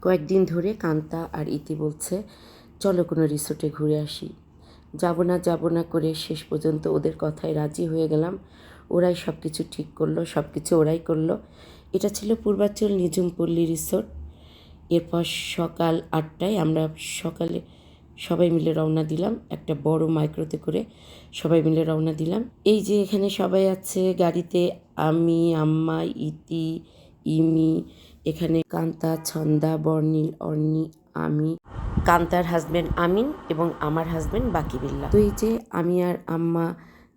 কয়েকদিন ধরে কান্তা আর ইতি বলছে চলো কোনো রিসোর্টে ঘুরে আসি। যাব না করে শেষ পর্যন্ত ওদের কথায় রাজি হয়ে গেলাম। ওরাই সব কিছু ঠিক করলো, সব কিছু ওরাই করলো। এটা ছিল পূর্বাচল নিঝুমপল্লী রিসোর্ট। এরপর সকাল 8টায় আমরা সকালে সবাই মিলে রওনা দিলাম, একটা বড় মাইক্রোতে করে সবাই মিলে রওনা দিলাম। এই যে এখানে সবাই আছে গাড়িতে, আমি, আম্মা, ইতি, ইমি, এখানে কান্তা, ছন্দা, বর্ণিল, অর্ণি, আমি, কান্তার হাজব্যান্ড আমিন এবং আমার হাজব্যান্ড বাকিবিল্লা। তো এই যে আমি আর আম্মা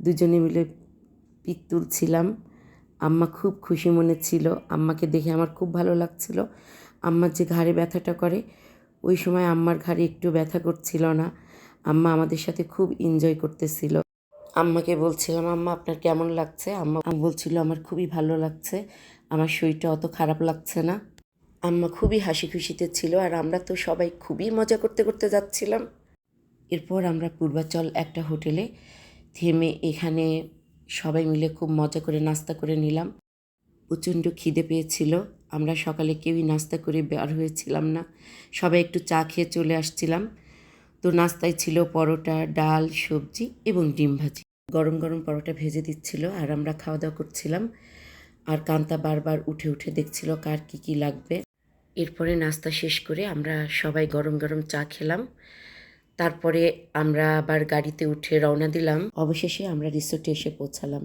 দুজনে মিলে পিক তুলছিলাম। আম্মা খুব খুশি মনে ছিল, আম্মাকে দেখে আমার খুব ভালো লাগছিল। আম্মার যে ঘাড়ে ব্যথাটা করে, ওই সময় আম্মার ঘাড়ে একটু ব্যথা করছিল না। আম্মা আমাদের সাথে খুব এনজয় করতেছিল। আম্মাকে বলছিলাম আম্মা আপনার কেমন লাগছে? আম্মা বলছিল আমার খুবই ভালো লাগছে, আমার শরীরটা অত খারাপ লাগছে না। আম্মা খুবই হাসি খুশিতে ছিল আর আমরা তো সবাই খুবই মজা করতে করতে যাচ্ছিলাম। এরপর আমরা পূর্বাচল একটা হোটেলে থেমে এখানে সবাই মিলে খুব মজা করে নাস্তা করে নিলাম। প্রচণ্ড খিদে পেয়েছিল, আমরা সকালে কেউই নাস্তা করে বের হয়েছিলাম না, সবাই একটু চা খেয়ে চলে আসছিলাম। তো নাস্তায় ছিল পরোটা, ডাল, সবজি এবং ডিম ভাজি। গরম গরম পরোটা ভেজে দিচ্ছিল আর আমরা খাওয়া দাওয়া করছিলাম। আর কান্তা বারবার উঠে উঠে দেখছিল কার কী কী লাগবে। এরপরে নাস্তা শেষ করে আমরা সবাই গরম গরম চা খেলাম। তারপরে আমরা আবার গাড়িতে উঠে রওনা দিলাম। অবশেষে আমরা রিসোর্টে এসে পৌঁছালাম।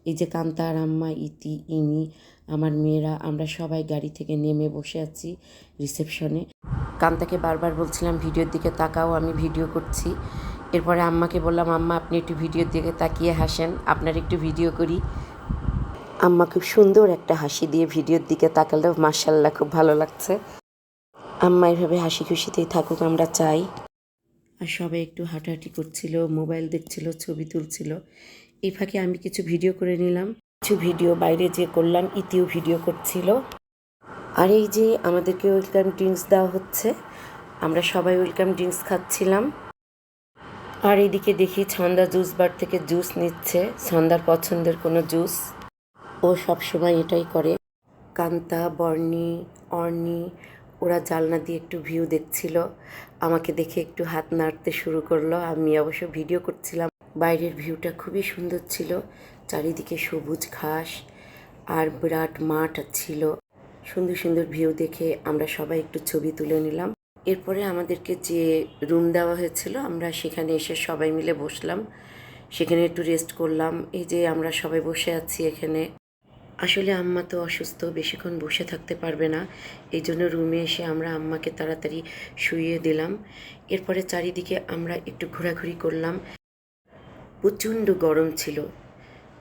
এই যে কান্তা আর আম্মা, ইতি, ইমি, আমার মেয়েরা, আমরা সবাই গাড়ি থেকে নেমে বসে আছি রিসেপশনে। কান্তাকে বারবার বলছিলাম ভিডিওর দিকে তাকাও, আমি ভিডিও করছি। এরপরে আম্মাকে বললাম আম্মা আপনি একটু ভিডিওর দিকে তাকিয়ে হাসেন, আপনার একটু ভিডিও করি। আম্মা খুব সুন্দর একটা হাসি দিয়ে ভিডিওর দিকে তাকালো, মাশাআল্লাহ খুব ভালো লাগছে। আম্মা এভাবে হাসি খুশিতেই থাকুক আমরা চাই। আর সবাই একটু হাঁটাহাঁটি করছিল, মোবাইল দেখছিল, ছবি তুলছিল। এই ফাঁকে আমি কিছু ভিডিও করে নিলাম, কিছু ভিডিও বাইরে যে করলাম, ইতিও ভিডিও করছিল। আর এই যে আমাদেরকে ওয়েলকাম ড্রিঙ্কস দেওয়া হচ্ছে, আমরা সবাই ওয়েলকাম ড্রিঙ্কস খাচ্ছিলাম। আর এইদিকে দেখি ছন্দা জুস বার থেকে জুস নিচ্ছে, ছন্দার পছন্দের কোনো জুস। ও সবসময় এটাই করে। কান্তা, বর্ণি, অর্ণি ওরা জানলা দিয়ে একটু ভিউ দেখছিল, আমাকে দেখে একটু হাত নাড়তে শুরু করলো। আমি অবশ্য ভিডিও করছিলাম। বাইরের ভিউটা খুবই সুন্দর ছিল, চারিদিকে সবুজ ঘাস আর বিরাট মাঠ ছিল। সুন্দর সুন্দর ভিউ দেখে আমরা সবাই একটু ছবি তুলে নিলাম। এরপরে আমাদেরকে যে রুম দেওয়া হয়েছিল, আমরা সেখানে এসে সবাই মিলে বসলাম, সেখানে একটু রেস্ট করলাম। এই যে আমরা সবাই বসে আছি এখানে। আসলে আম্মা তো অসুস্থ, বেশিক্ষণ বসে থাকতে পারবে না, এই জন্য রুমে এসে আমরা আম্মাকে তাড়াতাড়ি শুইয়ে দিলাম। এরপরে চারিদিকে আমরা একটু ঘোরাঘুরি করলাম। প্রচণ্ড গরম ছিল,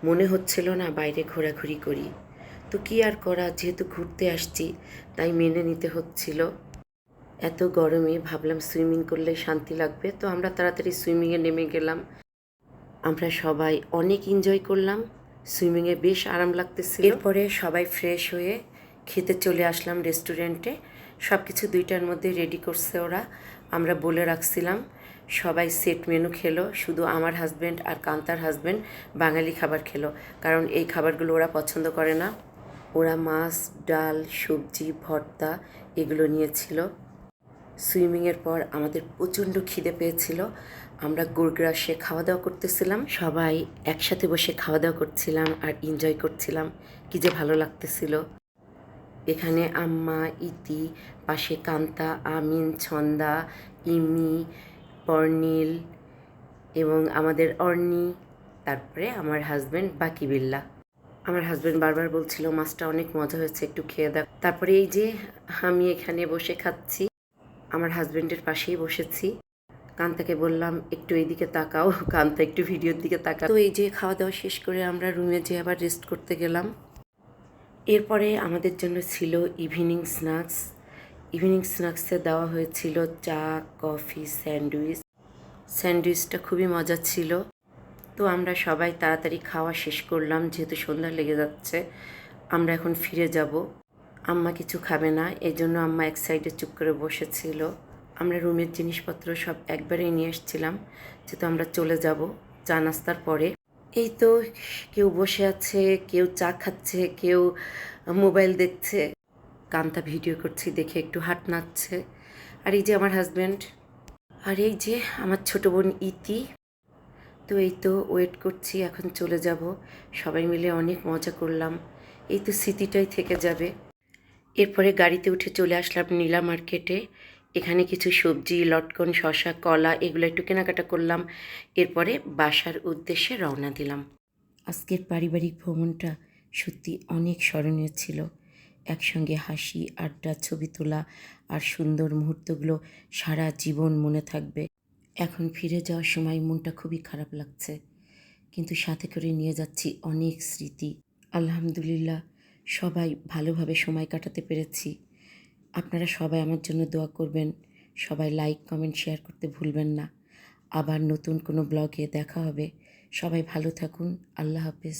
মনে হচ্ছিল না বাইরে ঘোরাঘুরি করি। তো কী আর করা, যেহেতু ঘুরতে আসছি তাই মেনে নিতে হচ্ছিল। এত গরমে ভাবলাম সুইমিং করলে শান্তি লাগবে, তো আমরা তাড়াতাড়ি সুইমিংয়ে নেমে গেলাম। আমরা সবাই অনেক এনজয় করলাম, সুইমিংয়ে বেশ আরাম লাগতেছিল। এরপরে সবাই ফ্রেশ হয়ে খেতে চলে আসলাম রেস্টুরেন্টে। সব কিছু 2টার মধ্যে রেডি করছে ওরা, আমরা বলে রাখছিলাম। সবাই সেট মেনু খেলো, শুধু আমার হাজব্যান্ড আর কান্তার হাজব্যান্ড বাঙালি খাবার খেলো, কারণ এই খাবারগুলো ওরা পছন্দ করে না। ওরা মাছ, ডাল, সবজি, ভর্তা এগুলো নিয়েছিল। সুইমিংয়ের পর আমাদের প্রচণ্ড খিদে পেয়েছিল, আমরা গোরগ্রাসে খাওয়া দাওয়া করতেছিলাম, সবাই একসাথে বসে খাওয়া দাওয়া করছিলাম আর এনজয় করছিলাম, কী যে ভালো লাগতেছিল। এখানে আম্মা, ইতি, পাশে কান্তা, আমিন, ছন্দা, ইমি, বর্ণিল এবং আমাদের অর্ণি, তারপরে আমার হাজব্যান্ড বাকিবিল্লা। আমার হাজব্যান্ড বারবার বলছিল মাছটা অনেক মজা হয়েছে, একটু খেয়ে দেখ। তারপরে এই যে আমি এখানে বসে খাচ্ছি, আমার হাজব্যান্ডের পাশেই বসেছি। কান্তাকে বললাম একটু এইদিকে তাকাও, কান্তা একটু ভিডিওর দিকে তাকাও। তো এই যে খাওয়া দাওয়া শেষ করে আমরা রুমে যেয়ে আবার রেস্ট করতে গেলাম। এরপরে আমাদের জন্য ছিল ইভিনিং স্ন্যাক্স। ইভিনিং স্ন্যাক্সে দেওয়া হয়েছিল চা, কফি, স্যান্ডউইচ। স্যান্ডউইচটা খুবই মজা ছিল। তো আমরা সবাই তাড়াতাড়ি খাওয়া শেষ করলাম, যেহেতু সন্ধ্যা লেগে যাচ্ছে, আমরা এখন ফিরে যাব। আম্মা কিছু খাবে না, এই জন্য আম্মা এক সাইডে চুপ করে বসেছিল। আমরা রুমের জিনিসপত্র সব একবারেই নিয়ে এসেছিলাম, যেহেতু আমরা চলে যাব চা নাস্তার পরে। এই তো কেউ বসে আছে, কেউ চা খাচ্ছে, কেউ মোবাইল দেখছে। কান্তা ভিডিও করছি দেখে একটু হাত নাচছে। আর এই যে আমার হাজব্যান্ড, আর এই যে আমার ছোট বোন ইতি। তো এই তো ওয়েট করছি, এখন চলে যাব। সবাই মিলে অনেক মজা করলাম, এই তো স্মৃতিটাই থেকে যাবে। এরপরে গাড়িতে উঠে চলে আসলাম নীলা মার্কেটে। এখানে কিছু সবজি, লটকন, শসা, কলা এগুলো একটু কেনাকাটা করলাম। এরপরে বাসার উদ্দেশ্যে রওনা দিলাম। আজকের পারিবারিক ভ্রমণটা সত্যি অনেক স্মরণীয় ছিল। একসঙ্গে হাসি, আড্ডা, ছবি তোলা আর সুন্দর মুহূর্তগুলো সারা জীবন মনে থাকবে। এখন ফিরে যাওয়ার সময় মনটা খুবই খারাপ লাগছে, কিন্তু সাথে করে নিয়ে যাচ্ছি অনেক স্মৃতি। আলহামদুলিল্লাহ, সবাই ভালোভাবে সময় কাটাতে পেরেছি। আপনারা সবাই আমার জন্য দোয়া করবেন। সবাই লাইক, কমেন্ট, শেয়ার করতে ভুলবেন না। আবার নতুন কোনো ব্লগে দেখা হবে। সবাই ভালো থাকুন। আল্লাহ হাফেজ।